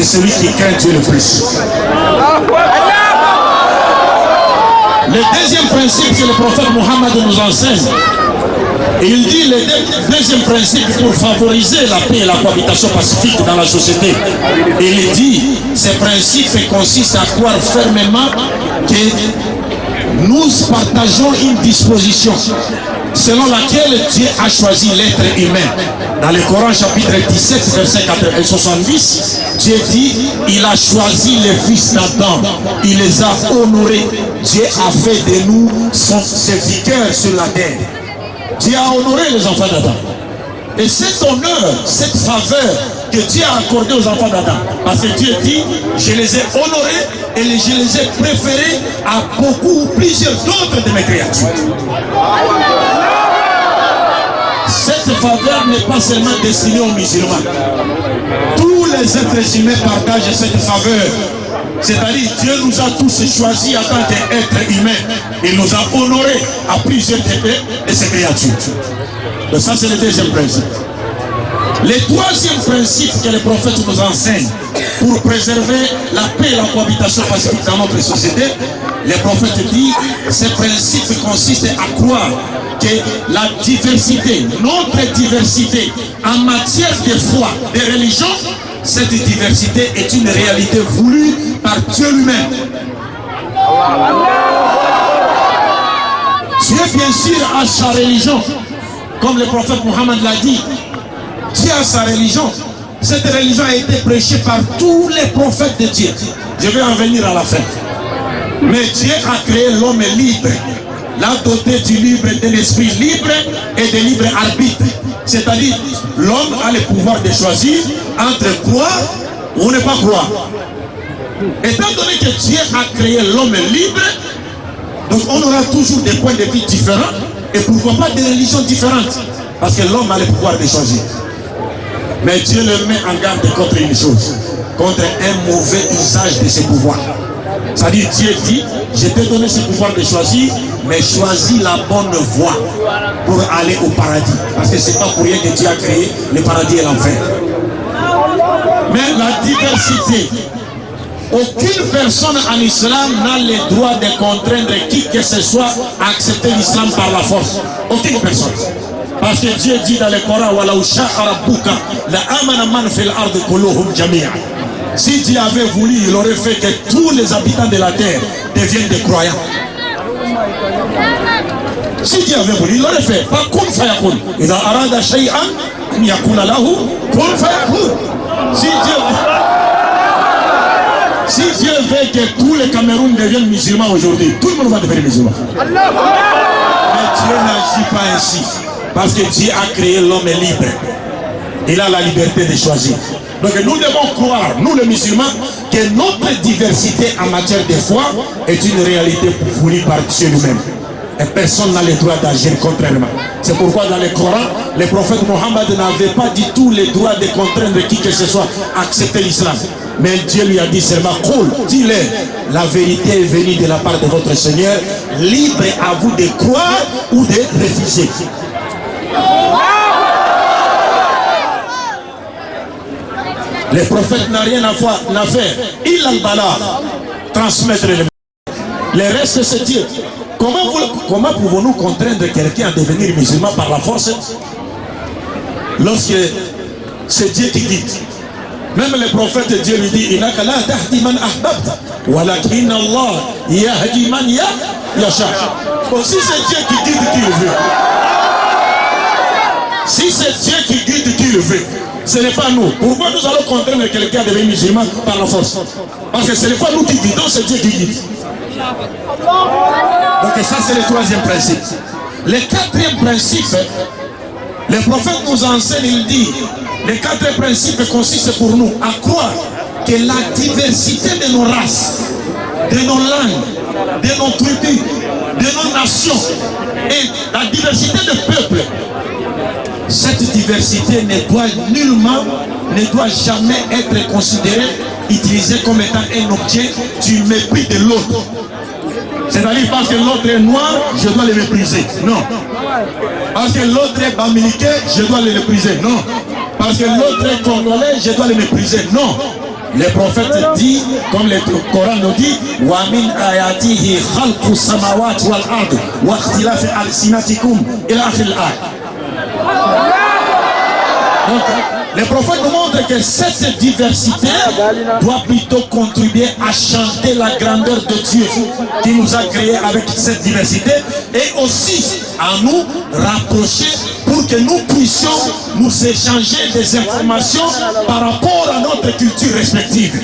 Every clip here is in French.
c'est celui qui craint Dieu le plus. Le deuxième principe que le prophète Mohammed nous enseigne, il dit le deuxième principe pour favoriser la paix et la cohabitation pacifique dans la société. Il dit, ce principe consiste à croire fermement que nous partageons une disposition selon laquelle Dieu a choisi l'être humain. Dans le Coran chapitre 17 verset 70, Dieu dit, il a choisi les fils d'Adam, il les a honorés. Dieu a fait de nous son serviteur sur la terre. Dieu a honoré les enfants d'Adam. Et cet honneur, cette faveur que Dieu a accordé aux enfants d'Adam, parce que Dieu dit, je les ai honorés et je les ai préférés à beaucoup ou plusieurs d'autres de mes créatures. Cette faveur n'est pas seulement destinée aux musulmans. Tous les êtres humains partagent cette faveur. C'est-à-dire, Dieu nous a tous choisis en tant qu'êtres humains. Il nous a honorés à plusieurs degrés de ses créatures. Donc ça, c'est le deuxième principe. Le troisième principe que le prophète nous enseigne pour préserver la paix et la cohabitation pacifique dans notre société, le prophète dit, ce principe consiste à croire que la diversité, notre diversité en matière de foi, de religion, cette diversité est une réalité voulue par Dieu lui-même. Dieu, bien sûr, a sa religion, comme le prophète Mohammed l'a dit. Dieu a sa religion. Cette religion a été prêchée par tous les prophètes de Dieu. Je vais en venir à la fin. Mais Dieu a créé l'homme libre, l'a doté du libre, de l'esprit libre et de libre arbitre. C'est-à-dire, l'homme a le pouvoir de choisir entre croire ou ne pas croire. Étant donné que Dieu a créé l'homme libre, donc on aura toujours des points de vue différents et pourquoi pas des religions différentes, parce que l'homme a le pouvoir de choisir. Mais Dieu le met en garde contre une chose, contre un mauvais usage de ses pouvoirs. C'est-à-dire, Dieu dit, je t'ai donné ce pouvoir de choisir, mais choisis la bonne voie pour aller au paradis. Parce que c'est pas pour rien que Dieu a créé le paradis et l'enfer. Mais la diversité, aucune personne en islam n'a le droit de contraindre qui que ce soit à accepter l'islam par la force. Aucune personne. Parce que Dieu dit dans le Coran, si Dieu avait voulu, il aurait fait que tous les habitants de la terre deviennent des croyants. Si Dieu avait voulu, il l'aurait fait. Pas kun fayakun. Il a arada shay'an, yakuna lahu kun fayakun. Si Dieu veut que tous les Cameroun deviennent musulmans aujourd'hui, tout le monde va devenir musulman. Mais Dieu n'agit pas ainsi. Parce que Dieu a créé l'homme libre. Il a la liberté de choisir. Donc nous devons croire, nous les musulmans, que notre diversité en matière de foi est une réalité voulue par Dieu lui-même. Et personne n'a le droit d'agir contrairement. C'est pourquoi dans le Coran, le prophète Mohammed n'avait pas du tout le droit de contraindre qui que ce soit à accepter l'islam. Mais Dieu lui a dit seulement, dis-le, la vérité est venue de la part de votre Seigneur, libre à vous de croire ou de refuser. Le prophète n'a rien à faire. Il a le bala, transmettre le reste, c'est Dieu. Comment pouvons-nous contraindre quelqu'un à devenir musulman par la force lorsque c'est Dieu qui guide? Même le prophète, Dieu lui dit, innaka la tahdi man ahbabta, walakin Allah yahdi man yasha. Si c'est Dieu qui guide, qui le veut. Si c'est Dieu qui guide, qui le veut. Ce n'est pas nous. Pourquoi nous allons contraindre quelqu'un à devenir musulman par la force? Parce que ce n'est pas nous qui guidons, c'est Dieu qui guide. Donc ça, c'est le troisième principe. Le quatrième principe, le prophète nous enseigne, il dit, le quatrième principe consiste pour nous à croire que la diversité de nos races, de nos langues, de nos tribus, de nos nations et la diversité des peuples, cette diversité ne doit jamais être considérée, utilisée comme étant un objet du mépris de l'autre. C'est-à-dire parce que l'autre est noir, je dois le mépriser. Non. Parce que l'autre est bamileke, je dois le mépriser. Non. Parce que l'autre est congolais, je dois le mépriser. Non. Les prophètes disent, comme le Coran nous dit, wa min ayatihi khalqu samawati wal ard wa ikhtilafi alsinatikum ila akhir al-ayat. Donc, les prophètes nous montrent que cette diversité doit plutôt contribuer à chanter la grandeur de Dieu qui nous a créés avec cette diversité et aussi à nous rapprocher pour que nous puissions nous échanger des informations par rapport à notre culture respective.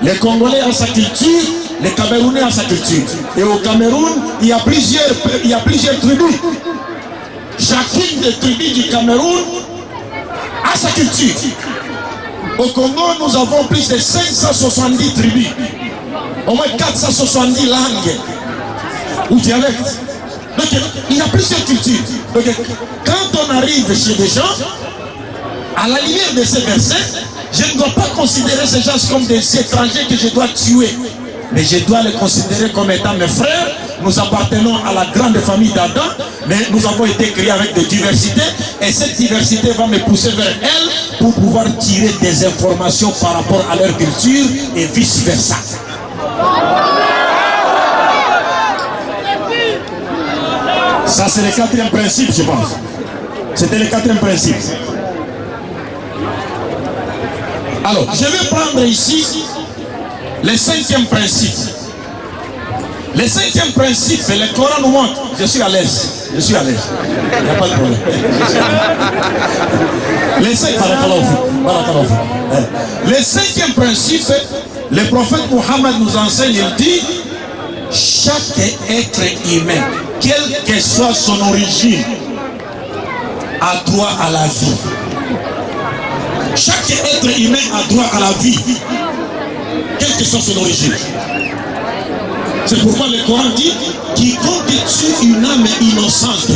Les Congolais ont sa culture, les Camerounais ont sa culture. Et au Cameroun, il y a plusieurs tribus. Chacune des tribus du Cameroun a sa culture. Au Congo, nous avons plus de 570 tribus, au moins 470 langues ou dialectes. Donc, il y a plusieurs cultures. Donc, quand on arrive chez des gens, à la lumière de ces versets, je ne dois pas considérer ces gens comme des étrangers que je dois tuer, mais je dois les considérer comme étant mes frères. Nous appartenons à la grande famille d'Adam, mais nous avons été créés avec des diversités, et cette diversité va me pousser vers elle pour pouvoir tirer des informations par rapport à leur culture et vice versa. Ça, c'est le quatrième principe, je pense. C'était le quatrième principe. Alors, je vais prendre ici le cinquième principe. Le cinquième principe, le Coran nous montre. Je suis à l'aise. Je suis à l'aise. Il n'y a pas de problème. Le cinquième principe, le prophète Mohammed nous enseigne, il dit, chaque être humain, quelle que soit son origine, a droit à la vie. Chaque être humain a droit à la vie, quelle que soit son origine. C'est pourquoi le Coran dit, quiconque tue une âme innocente,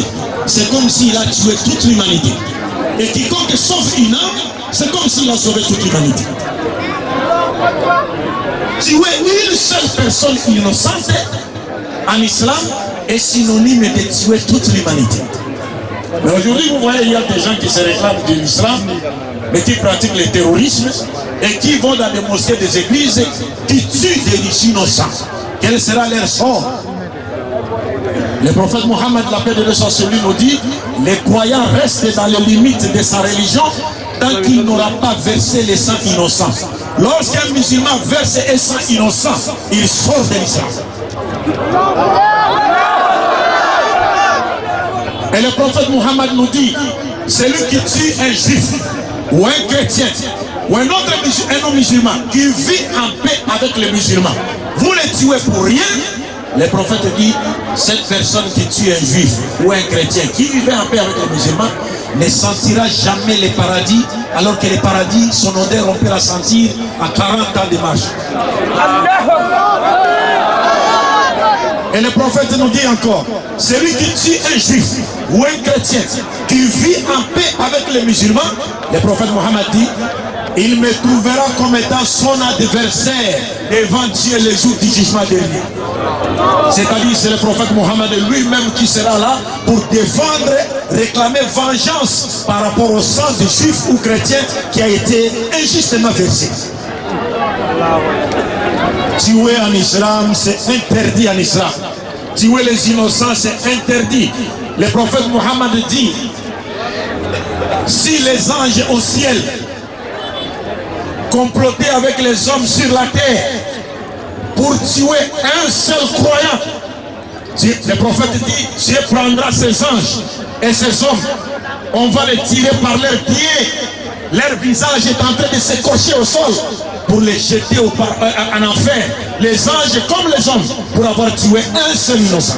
c'est comme s'il a tué toute l'humanité. Et quiconque sauve une âme, c'est comme s'il a sauvé toute l'humanité. Tuer une seule personne innocente en islam est synonyme de tuer toute l'humanité. Mais aujourd'hui, vous voyez, il y a des gens qui se réclament de l'islam, mais qui pratiquent le terrorisme et qui vont dans des mosquées, des églises, qui tuent des innocents. Quel sera leur sort? Le prophète Mohammed, la paix de Dieu soit sur lui, nous dit, les croyants restent dans les limites de sa religion tant qu'il n'aura pas versé les sangs innocents. Lorsqu'un musulman verse un sang innocent, il sort de l'islam. Et le prophète Mohammed nous dit, celui qui tue un juif ou un chrétien ou un autre non-musulman qui vit en paix avec les musulmans, vous les tuez pour rien. Le prophète dit, cette personne qui tue un juif ou un chrétien qui vivait en paix avec les musulmans ne sentira jamais le paradis, alors que le paradis, son odeur, on peut la sentir à 40 ans de marche. Et le prophète nous dit encore, celui qui tue un juif ou un chrétien qui vit en paix avec les musulmans, le prophète Mohammed dit, il me trouvera comme étant son adversaire devant Dieu le jour du jugement dernier. C'est-à-dire, c'est le prophète Mohammed lui-même qui sera là pour défendre, réclamer vengeance par rapport au sang de juifs ou chrétiens qui a été injustement versé. Tuer en islam, c'est interdit en islam. Tuer les innocents, c'est interdit. Le prophète Mohammed dit, si les anges au ciel complotaient avec les hommes sur la terre pour tuer un seul croyant, le prophète dit, Dieu prendra ces anges et ces hommes, on va les tirer par leurs pieds, leur visage est en train de s'écorcher au sol pour les jeter en enfer, les anges comme les hommes, pour avoir tué un seul innocent.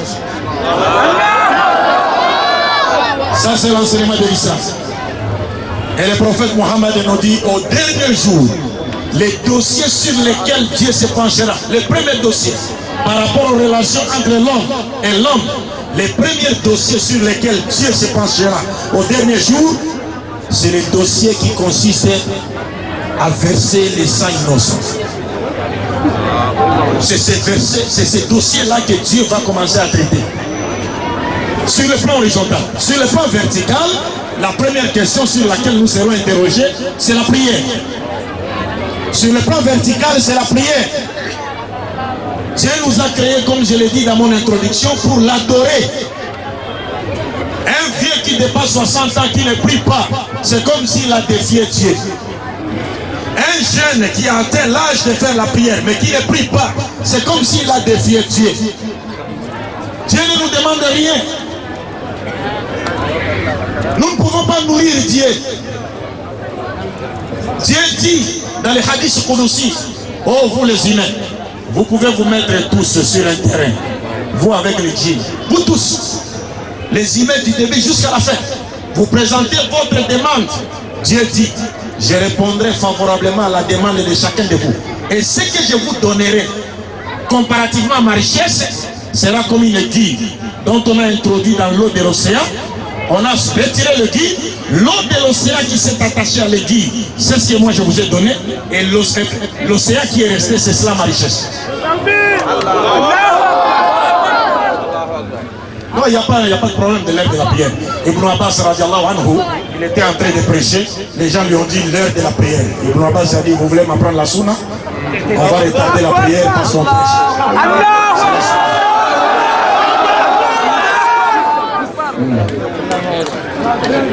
Ça, c'est l'enseignement de l'islam. Et le prophète Mohammed nous dit, au dernier jour, les dossiers sur lesquels Dieu se penchera, les premiers dossiers par rapport aux relations entre l'homme et l'homme, les premiers dossiers sur lesquels Dieu se penchera au dernier jour, c'est les dossiers qui consistent à verser les sangs innocents. C'est ces dossiers-là que Dieu va commencer à traiter. Sur le plan horizontal. Sur le plan vertical, la première question sur laquelle nous serons interrogés, c'est la prière. Sur le plan vertical, c'est la prière. Dieu nous a créés, comme je l'ai dit dans mon introduction, pour l'adorer. Un vieux qui dépasse 60 ans, qui ne prie pas, c'est comme s'il a défié Dieu. Un jeune qui a atteint l'âge de faire la prière, mais qui ne prie pas, c'est comme s'il a défié Dieu. Dieu ne nous demande rien. Nous ne pouvons pas nourrir Dieu. Dieu dit dans les hadiths Qudsi, oh vous les humains, vous pouvez vous mettre tous sur un terrain, vous avec les djinns, vous tous, les humains du début jusqu'à la fin, vous présentez votre demande. Dieu dit, je répondrai favorablement à la demande de chacun de vous. Et ce que je vous donnerai, comparativement à ma richesse, sera comme une aiguille dont on a introduit dans l'eau de l'océan. On a retiré le guide, l'eau de l'océan qui s'est attachée à l'aiguille, c'est ce que moi je vous ai donné, et l'océan qui est resté, c'est cela ma richesse. Non, il n'y a pas de problème de l'heure de la prière. Ibn Abbas radiallahu anhu, il était en train de prêcher, les gens lui ont dit l'heure de la prière. Ibn Abbas a dit, vous voulez m'apprendre la sunna? On va retarder la prière parce qu'on prêche.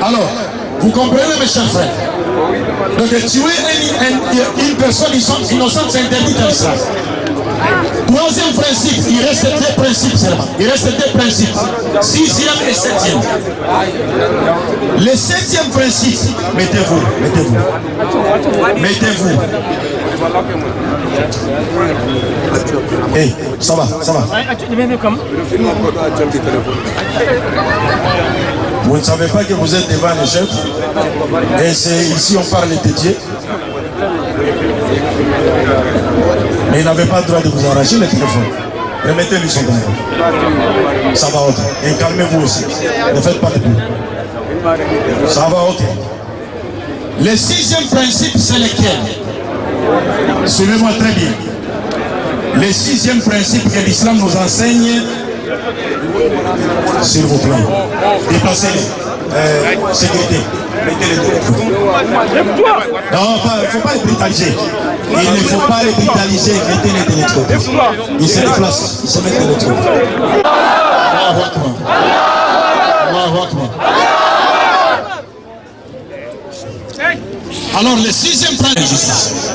Alors, vous comprenez mes chers frères? Donc tuer une personne innocente, c'est interdit dans l'islam. Troisième principe, il reste deux principes seulement. Il reste deux principes. Sixième et septième. Le septième principe, mettez-vous. Hey, ça va. Vous ne savez pas que vous êtes devant les chefs. Et c'est ici on parle de Dieu. Mais il n'avait pas le droit de vous arracher le téléphone. Remettez-lui son téléphone. Ça va, ok. Et calmez-vous aussi. Ne faites pas de bruit. Ça va, ok. Le sixième principe, c'est lequel? Suivez-moi très bien. Le sixième principe que l'islam nous enseigne, s'il vous plaît, dépassez-les. Sécurité. Mettez-les de l'autre. Non, il ne faut pas les brutaliser. Il ne faut pas les brutaliser. Mettez-les de l'autre côté. Ils se déplacent. Ils se mettent de l'autre côté. Allahu Akbar. Alors, le sixième principe de justice.